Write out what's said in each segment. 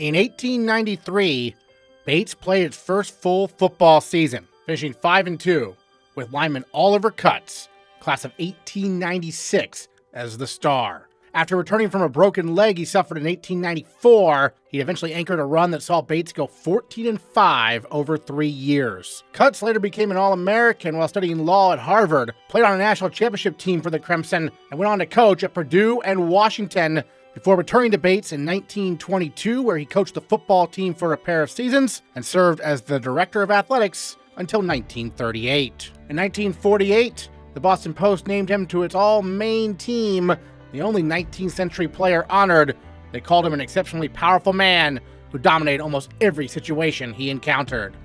In 1893, Bates played its first full football season, finishing 5-2, with lineman Oliver Cutts, class of 1896, as the star. After returning from a broken leg he suffered in 1894, he eventually anchored a run that saw Bates go 14-5 over 3 years. Cutts later became an All-American while studying law at Harvard, played on a national championship team for the Crimson, and went on to coach at Purdue and Washington, before returning to Bates in 1922, where he coached the football team for a pair of seasons and served as the director of athletics until 1938. In 1948, the Boston Post named him to its all-main team, the only 19th century player honored. They called him an exceptionally powerful man who dominated almost every situation he encountered.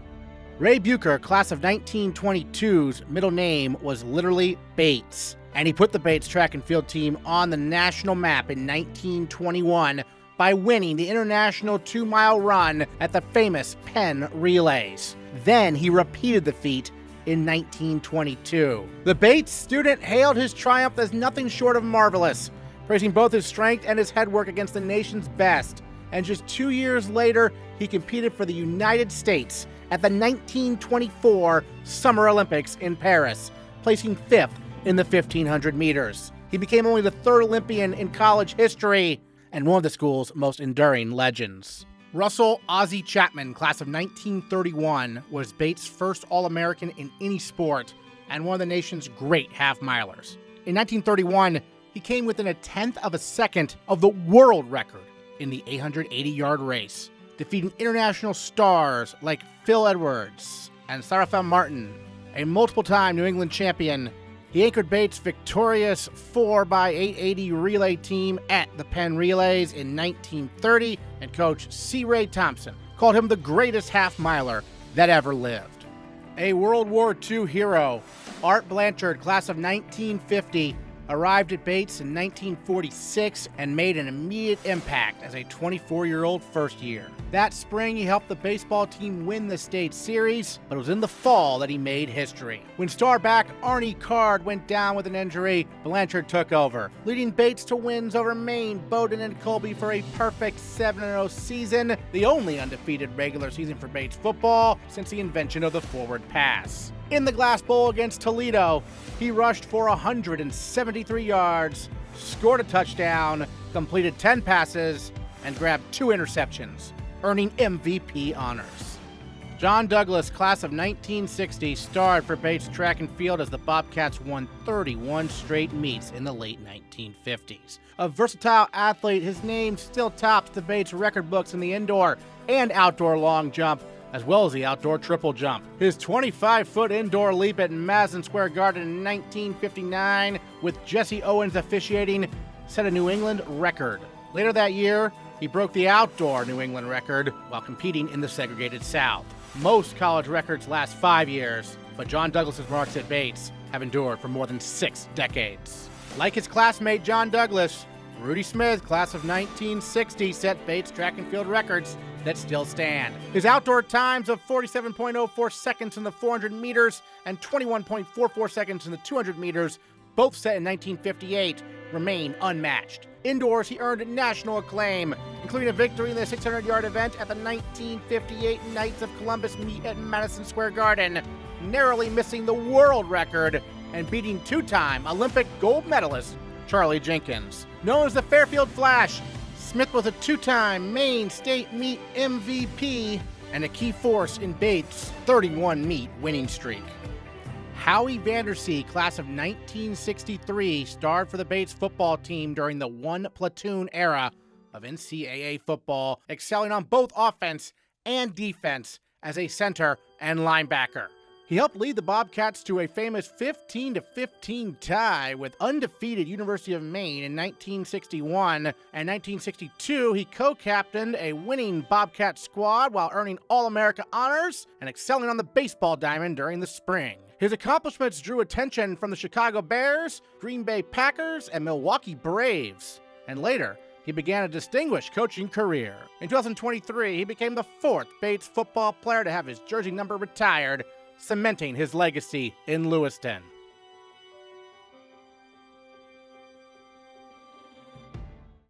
Ray Bucher, class of 1922's middle name was literally Bates, and he put the Bates track and field team on the national map in 1921 by winning the international 2-mile run at the famous Penn Relays. Then he repeated the feat in 1922. The Bates student hailed his triumph as nothing short of marvelous, praising both his strength and his headwork against the nation's best. And just 2 years later, he competed for the United States at the 1924 Summer Olympics in Paris, placing 5th in the 1500 meters. He became only the 3rd Olympian in college history and one of the school's most enduring legends. Russell Ozzie Chapman, class of 1931, was Bates' first All-American in any sport and one of the nation's great half-milers. In 1931, he came within a 1/10 of a second of the world record in the 880-yard race, defeating international stars like Phil Edwards and Sarafel Martin, a multiple-time New England champion. He anchored Bates' victorious 4x880 relay team at the Penn Relays in 1930, and coach C. Ray Thompson called him the greatest half-miler that ever lived. A World War II hero, Art Blanchard, class of 1950, arrived at Bates in 1946 and made an immediate impact as a 24-year-old first year. That spring, he helped the baseball team win the state series, but it was in the fall that he made history. When star back Arnie Card went down with an injury, Blanchard took over, leading Bates to wins over Maine, Bowdoin, and Colby for a perfect 7-0 season, the only undefeated regular season for Bates football since the invention of the forward pass. In the Glass Bowl against Toledo, he rushed for 173 yards, scored a touchdown, completed 10 passes, and grabbed 2 interceptions, earning MVP honors. John Douglas, class of 1960, starred for Bates track and field as the Bobcats won 31 straight meets in the late 1950s. A versatile athlete, his name still tops the Bates record books in the indoor and outdoor long jump, as well as the outdoor triple jump. His 25-foot indoor leap at Madison Square Garden in 1959, with Jesse Owens officiating, set a New England record. Later that year, he broke the outdoor New England record while competing in the segregated South. Most college records last 5 years, but John Douglas's marks at Bates have endured for more than 6 decades. Like his classmate John Douglas, Rudy Smith, class of 1960, set Bates track and field records that still stand. His outdoor times of 47.04 seconds in the 400 meters and 21.44 seconds in the 200 meters, both set in 1958, remain unmatched. Indoors, he earned national acclaim, including a victory in the 600-yard event at the 1958 Knights of Columbus meet at Madison Square Garden, narrowly missing the world record and beating 2-time Olympic gold medalist Charlie Jenkins. Known as the Fairfield Flash, Smith was a 2-time Maine State Meet MVP and a key force in Bates' 31-meet winning streak. Howie Vandersea, class of 1963, starred for the Bates football team during the one-platoon era of NCAA football, excelling on both offense and defense as a center and linebacker. He helped lead the Bobcats to a famous 15-15 tie with undefeated University of Maine in 1961. And 1962, he co-captained a winning Bobcat squad while earning All-America honors and excelling on the baseball diamond during the spring. His accomplishments drew attention from the Chicago Bears, Green Bay Packers, and Milwaukee Braves. And later, he began a distinguished coaching career. In 2023, he became the 4th Bates football player to have his jersey number retired, cementing his legacy in Lewiston.